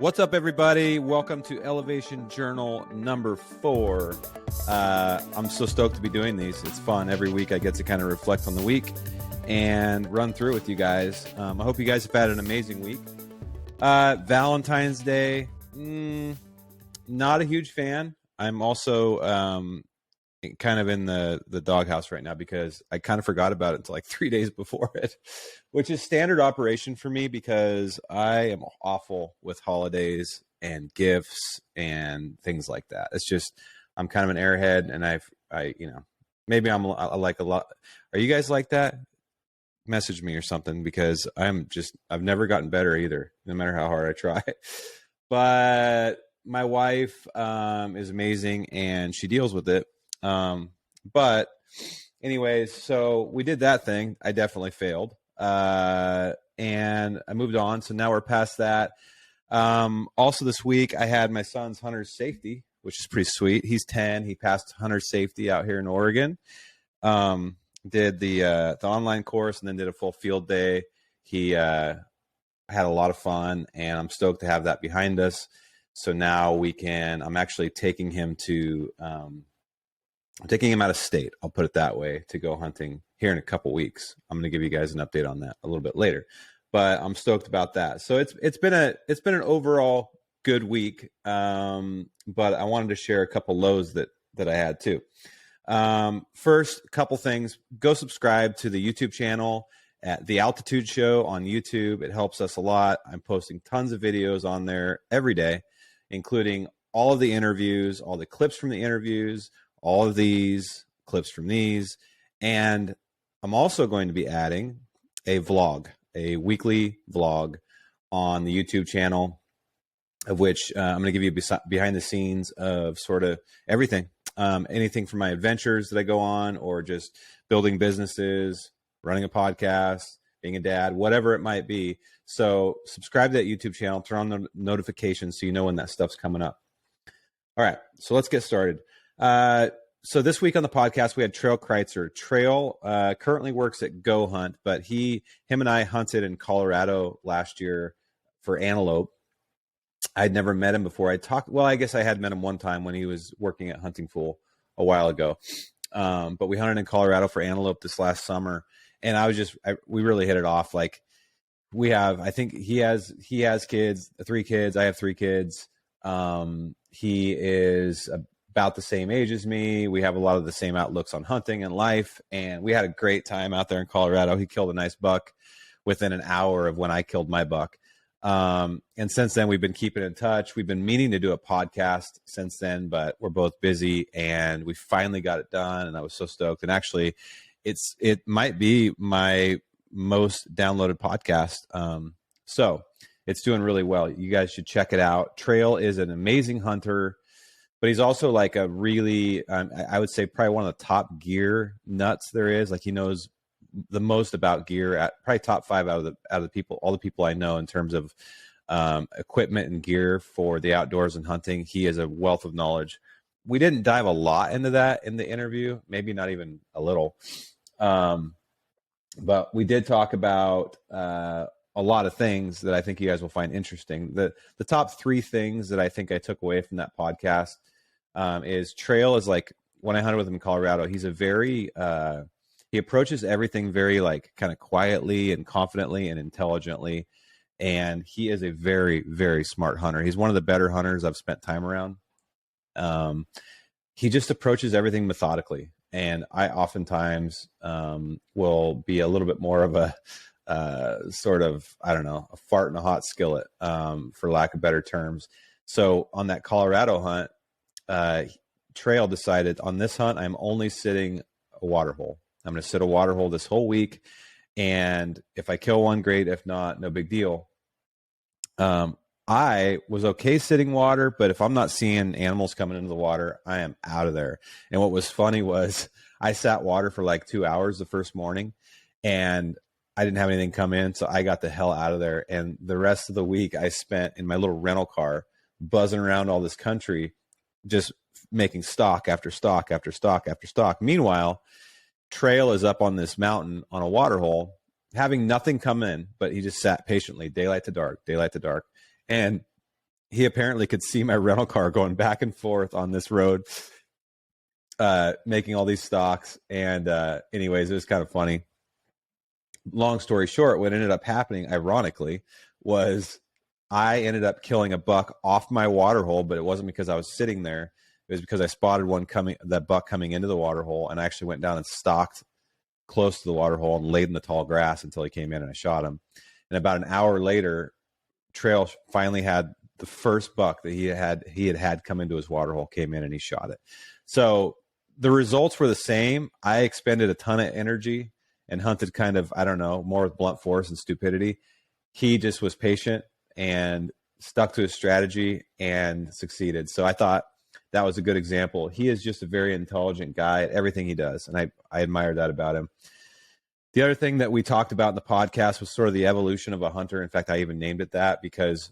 What's up, everybody? Welcome to Elevation Journal number 4. I'm so stoked to be doing these. It's fun. Every week I get to kind of reflect on the week and run through it with you guys. I hope you guys have had an amazing week. Valentines Day, not a huge fan. I'm also kind of in the doghouse right now because I kind of forgot about it until like 3 days before it, which is standard operation for me because I am awful with holidays and gifts and things like that. It's just, I'm kind of an airhead, and maybe I like a lot. Are you guys like that? Message me or something, because I've never gotten better either, no matter how hard I try. But my wife is amazing and she deals with it. But anyways, so we did that thing. I definitely failed. And I moved on. So now we're past that. Also this week I had my son's hunter's safety, which is pretty sweet. He's 10. He passed hunter's safety out here in Oregon. Did the online course and then did a full field day. He had a lot of fun, and I'm stoked to have that behind us. So now I'm actually taking him I'm taking him out of state, I'll put it that way, to go hunting here in a couple weeks. I'm going to give you guys an update on that a little bit later, but I'm stoked about that. So it's been an overall good week. But I wanted to share a couple lows that I had too. First, a couple things. Go subscribe to the YouTube channel at The Altitude Show on YouTube. It helps us a lot. I'm posting tons of videos on there every day, including all of the interviews, all the clips from the interviews, all of these clips from these. And I'm also going to be adding a weekly vlog on the YouTube channel, of which I'm going to give you behind the scenes of sort of everything. Anything from my adventures that I go on, or just building businesses, running a podcast, being a dad, whatever it might be. So subscribe to that YouTube channel, turn on the notifications so you know when that stuff's coming up. All right, so let's get started. So this week on the podcast, we had Trail Kreitzer. Trail currently works at Go Hunt, but him and I hunted in Colorado last year for antelope. I'd never met him before. I guess I had met him one time when he was working at Hunting Fool a while ago. But we hunted in Colorado for antelope this last summer, and we really hit it off. Like, I think he has kids, 3 kids. I have 3 kids. He is about the same age as me. We have a lot of the same outlooks on hunting and life, and we had a great time out there in Colorado. He killed a nice buck within an hour of when I killed my buck. And since then, we've been keeping in touch. We've been meaning to do a podcast since then, but we're both busy, and we finally got it done. And I was so stoked. And actually, it might be my most downloaded podcast. So it's doing really well. You guys should check it out. Trail is an amazing hunter, but he's also like a really, I would say probably one of the top gear nuts there is. Like, he knows the most about gear, at probably top 5 out of the people, all the people I know in terms of equipment and gear for the outdoors and hunting. He is a wealth of knowledge. We didn't dive a lot into that in the interview, maybe not even a little. But we did talk about a lot of things that I think you guys will find interesting. The top 3 things that I think I took away from that podcast is Trail is like, when I hunted with him in Colorado, he's he approaches everything very like kind of quietly and confidently and intelligently. And he is a very, very smart hunter. He's one of the better hunters I've spent time around. He just approaches everything methodically. And I oftentimes will be a little bit more of a sort of, I don't know, a fart in a hot skillet, for lack of better terms. So on that Colorado hunt, Trail decided, on this hunt, I'm only sitting a water hole. I'm going to sit a water hole this whole week. And if I kill one, great. If not, no big deal. I was okay sitting water, but if I'm not seeing animals coming into the water, I am out of there. And what was funny was I sat water for like 2 hours the first morning, and I didn't have anything come in. So I got the hell out of there. And the rest of the week I spent in my little rental car buzzing around all this country, just making stock after stock after stock after stock. Meanwhile, Trail is up on this mountain on a water hole, having nothing come in, but he just sat patiently, daylight to dark, daylight to dark. And he apparently could see my rental car going back and forth on this road, making all these stalks. And anyways, it was kind of funny. Long story short, what ended up happening, ironically, was I ended up killing a buck off my water hole, but it wasn't because I was sitting there. It was because I spotted that buck coming into the water hole, and I actually went down and stalked close to the water hole and laid in the tall grass until he came in, and I shot him. And about an hour later, Trail finally had the first buck that he had come into his water hole, came in, and he shot it. So the results were the same. I expended a ton of energy and hunted kind of, I don't know, more with blunt force and stupidity. He just was patient and stuck to his strategy and succeeded. So I thought that was a good example. He is just a very intelligent guy at everything he does, and I admire that about him. The other thing that we talked about in the podcast was sort of the evolution of a hunter. In fact, I even named it that because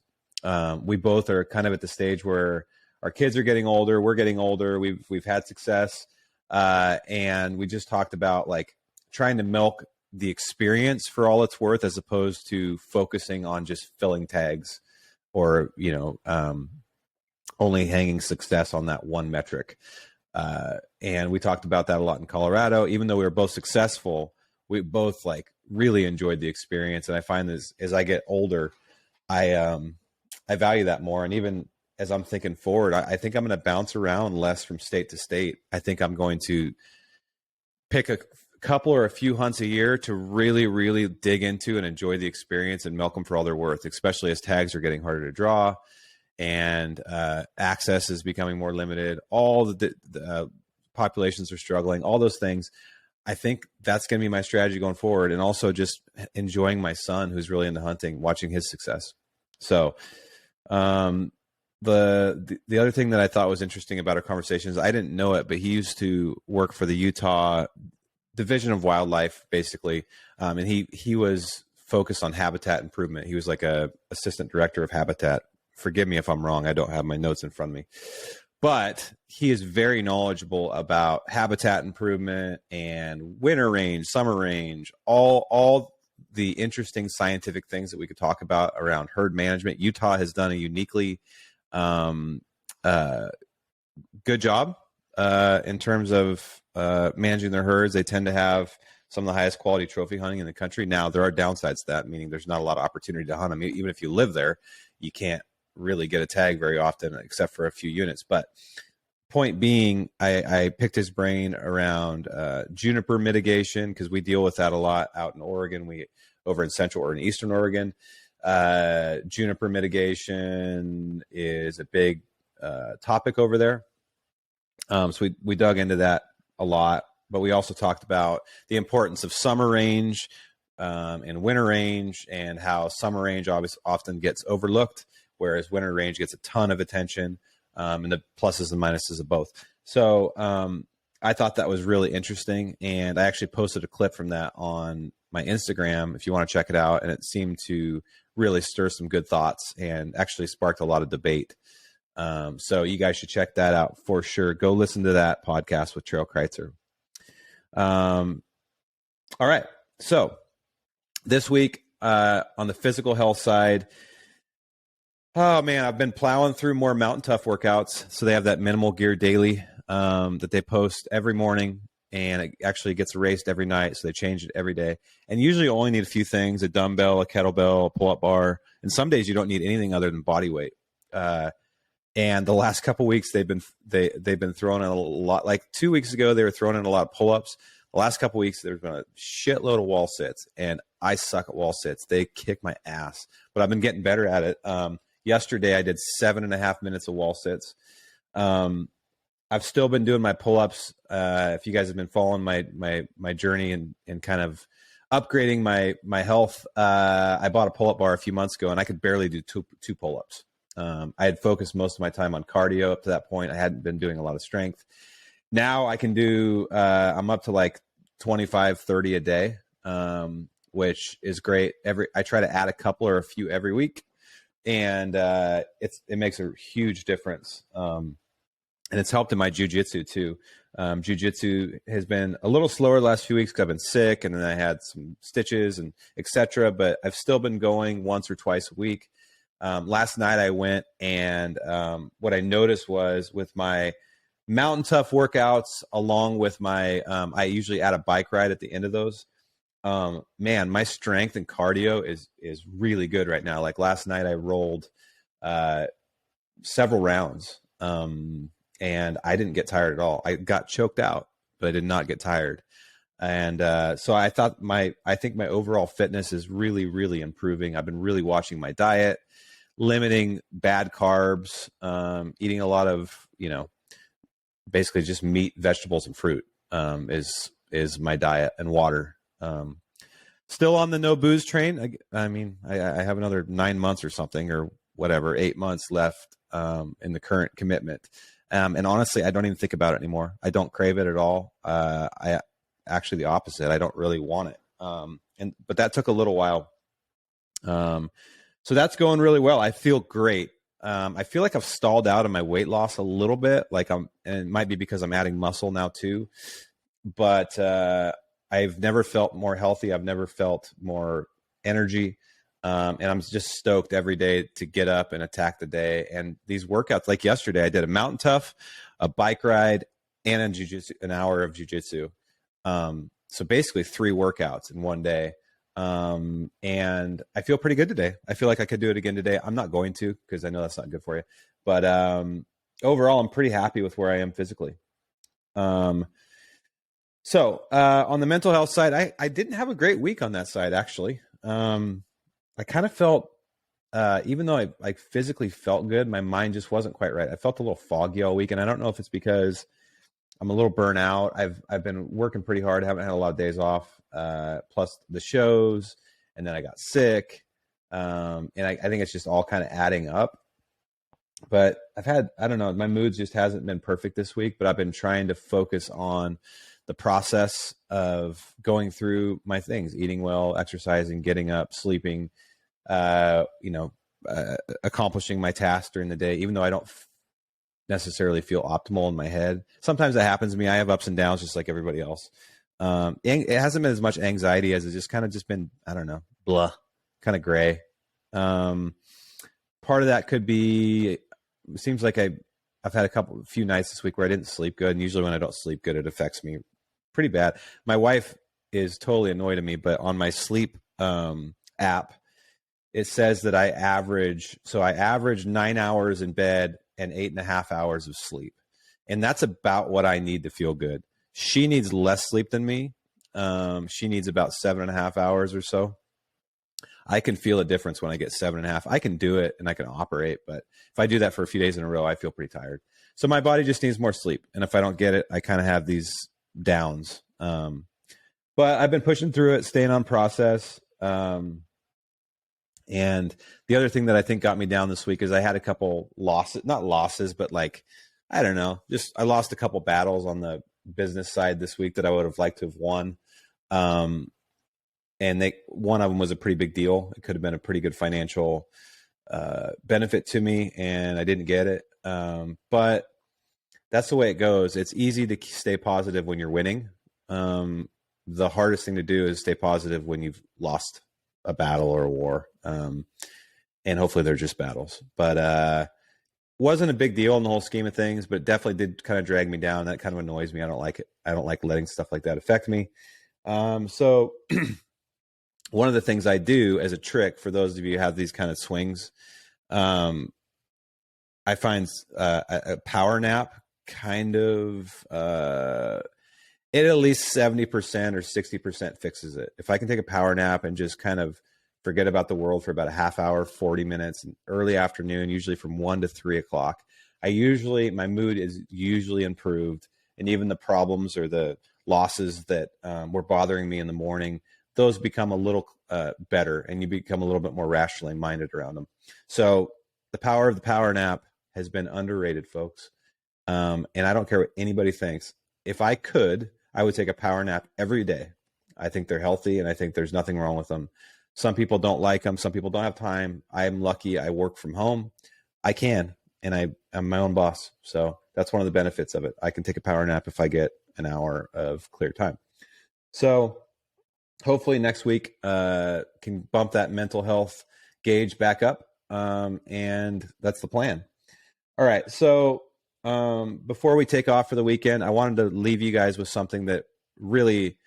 we both are kind of at the stage where our kids are getting older. We're getting older. We've had success. And we just talked about like trying to milk the experience for all it's worth, as opposed to focusing on just filling tags or, only hanging success on that one metric. And we talked about that a lot in Colorado. Even though we were both successful, we both like really enjoyed the experience. And I find this as I get older, I value that more. And even as I'm thinking forward, I think I'm going to bounce around less from state to state. I think I'm going to pick a couple or a few hunts a year to really, really dig into and enjoy the experience and milk them for all they're worth, especially as tags are getting harder to draw and access is becoming more limited. All the populations are struggling, all those things. I think that's going to be my strategy going forward. And also just enjoying my son, who's really into hunting, watching his success. So the other thing that I thought was interesting about our conversations, I didn't know it, but he used to work for the Utah Division of Wildlife, basically. And he was focused on habitat improvement. He was like a assistant director of habitat. Forgive me if I'm wrong. I don't have my notes in front of me. But he is very knowledgeable about habitat improvement and winter range, summer range, all the interesting scientific things that we could talk about around herd management. Utah has done a uniquely good job in terms of managing their herds. They tend to have some of the highest quality trophy hunting in the country. Now, there are downsides to that, meaning there's not a lot of opportunity to hunt them. Even if you live there, you can't really get a tag very often, except for a few units. But point being, I picked his brain around juniper mitigation, because we deal with that a lot out in Oregon. Over in Central or in Eastern Oregon, juniper mitigation is a big topic over there. So we dug into that a lot, but we also talked about the importance of summer range and winter range, and how summer range often gets overlooked, whereas winter range gets a ton of attention, and the pluses and minuses of both. So I thought that was really interesting, and I actually posted a clip from that on my Instagram if you want to check it out, and it seemed to really stir some good thoughts and actually sparked a lot of debate. So you guys should check that out for sure. Go listen to that podcast with Trail Kreitzer. All right. So this week on the physical health side, oh man, I've been plowing through more Mountain Tough workouts. So they have that minimal gear daily that they post every morning, and it actually gets erased every night. So they change it every day. And usually you only need a few things: a dumbbell, a kettlebell, a pull-up bar. And some days you don't need anything other than body weight. And the last couple of weeks they've been throwing in a lot. Like 2 weeks ago, they were throwing in a lot of pull-ups. The last couple of weeks, there's been a shitload of wall sits, and I suck at wall sits. They kick my ass, but I've been getting better at it. Yesterday, I did 7.5 minutes of wall sits. I've still been doing my pull-ups. If you guys have been following my journey and kind of upgrading my health, I bought a pull-up bar a few months ago, and I could barely do two pull-ups. I had focused most of my time on cardio up to that point. I hadn't been doing a lot of strength. Now I can do, I'm up to like 25, 30 a day, which is great. I try to add a couple or a few every week, and it makes a huge difference. And it's helped in my jiu-jitsu too. Jiu-jitsu has been a little slower the last few weeks because I've been sick, and then I had some stitches and etc. But I've still been going once or twice a week. Last night I went, and what I noticed was with my Mountain Tough workouts, along with my, I usually add a bike ride at the end of those. Man, my strength and cardio is really good right now. Like last night I rolled several rounds, and I didn't get tired at all. I got choked out, but I did not get tired. And so I think my overall fitness is really, really improving. I've been really watching my diet, limiting bad carbs, eating a lot of, basically just meat, vegetables, and fruit is my diet, and water. Still on the no booze train. I mean, I have another 9 months or something, or whatever, 8 months left in the current commitment. And honestly, I don't even think about it anymore. I don't crave it at all. I actually the opposite. I don't really want it. But that took a little while. So that's going really well. I feel great. I feel like I've stalled out on my weight loss a little bit. And it might be because I'm adding muscle now too, but I've never felt more healthy. I've never felt more energy. And I'm just stoked every day to get up and attack the day. And these workouts, like yesterday, I did a Mountain Tough, a bike ride, and an hour of jujitsu. So basically 3 workouts in one day. And I feel pretty good today. I feel like I could do it again today. I'm not going to, because I know that's not good for you. But overall, I'm pretty happy with where I am physically. So on the mental health side, I didn't have a great week on that side, actually. I kind of felt, even though I physically felt good, my mind just wasn't quite right. I felt a little foggy all week, and I don't know if it's because I'm a little burnt out. I've been working pretty hard. I haven't had a lot of days off, plus the shows, and then I got sick. And I think it's just all kind of adding up. But I don't know, my mood just hasn't been perfect this week, but I've been trying to focus on the process of going through my things, eating well, exercising, getting up, sleeping, accomplishing my tasks during the day, even though I don't necessarily feel optimal in my head. Sometimes that happens to me. I have ups and downs just like everybody else. It hasn't been as much anxiety as it's just kind of just been, I don't know, blah, kind of gray. Part of that could be, it seems like I've had a few nights this week where I didn't sleep good. And usually when I don't sleep good, it affects me pretty bad. My wife is totally annoyed at me, but on my sleep app, it says that I average 9 hours in bed and 8.5 hours of sleep. And that's about what I need to feel good. She needs less sleep than me. She needs about 7.5 hours or so. I can feel a difference when I get 7.5. I can do it and I can operate, but if I do that for a few days in a row, I feel pretty tired. So my body just needs more sleep. And if I don't get it, I kind of have these downs. But I've been pushing through it, staying on process. And the other thing that I think got me down this week is I had a couple losses, not losses, but like, I don't know, just I lost a couple battles on the business side this week that I would have liked to have won. And one of them was a pretty big deal. It could have been a pretty good financial benefit to me, and I didn't get it. But that's the way it goes. It's easy to stay positive when you're winning. The hardest thing to do is stay positive when you've lost a battle or a war. And hopefully they're just battles. But wasn't a big deal in the whole scheme of things, but it definitely did kind of drag me down. That kind of annoys me. I don't like it. I don't like letting stuff like that affect me. So one of the things I do as a trick for those of you who have these kind of swings, I find a power nap kind of it at least 70% or 60% fixes it. If I can take a power nap and just kind of forget about the world for about a half hour, 40 minutes, early afternoon, usually from 1 to 3 o'clock, my mood is usually improved. And even the problems or the losses that were bothering me in the morning, those become a little better, and you become a little bit more rationally minded around them. So the power of the power nap has been underrated, folks. And I don't care what anybody thinks. If I could, I would take a power nap every day. I think they're healthy, and I think there's nothing wrong with them. Some people don't like them. Some people don't have time. I am lucky. I work from home. I can, and I'm my own boss. So that's one of the benefits of it. I can take a power nap if I get an hour of clear time. So hopefully next week can bump that mental health gauge back up. and that's the plan. All right. So before we take off for the weekend, I wanted to leave you guys with something that really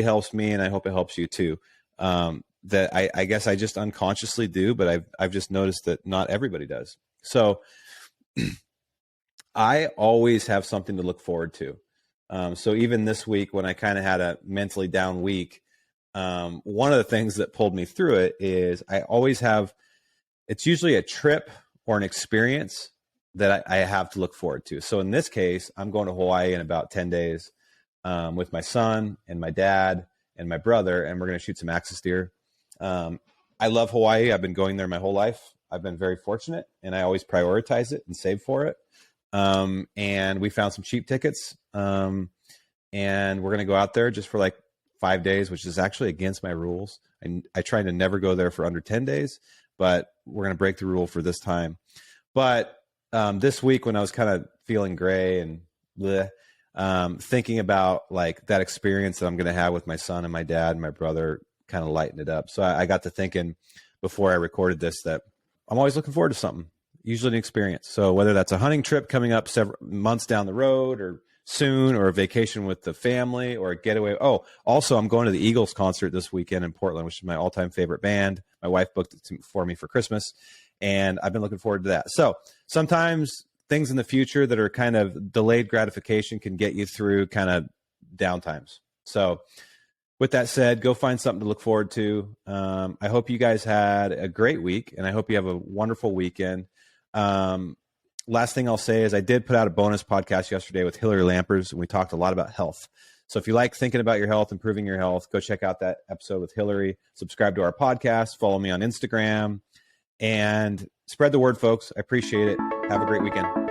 helps me, and I hope it helps you too. That I guess I just unconsciously do, but I've just noticed that not everybody does. So I always have something to look forward to. So even this week, when I kind of had a mentally down week, one of the things that pulled me through it is I always have, it's usually a trip or an experience that I have to look forward to. So in this case, I'm going to Hawaii in about 10 days with my son and my dad and my brother, and we're going to shoot some axis deer. I love Hawaii. I've been going there my whole life. I've been very fortunate, and I always prioritize it and save for it. And we found some cheap tickets, and we're going to go out there just for like 5 days, which is actually against my rules. I try to never go there for under 10 days, but we're going to break the rule for this time. But this week, when I was kind of feeling gray and bleh, thinking about like that experience that I'm going to have with my son and my dad and my brother kind of lightened it up. So I got to thinking before I recorded this that I'm always looking forward to something, usually an experience. So whether that's a hunting trip coming up several months down the road or soon, or a vacation with the family, or a getaway. Oh, also I'm going to the Eagles concert this weekend in Portland, which is my all-time favorite band. My wife booked it for me for Christmas, and I've been looking forward to that. So sometimes things in the future that are kind of delayed gratification can get you through kind of downtimes. So with that said, go find something to look forward to. I hope you guys had a great week, and I hope you have a wonderful weekend. Last thing I'll say is I did put out a bonus podcast yesterday with Hillary Lampers, and we talked a lot about health. So if you like thinking about your health, improving your health, go check out that episode with Hillary. Subscribe to our podcast. Follow me on Instagram. And spread the word, folks. I appreciate it. Have a great weekend.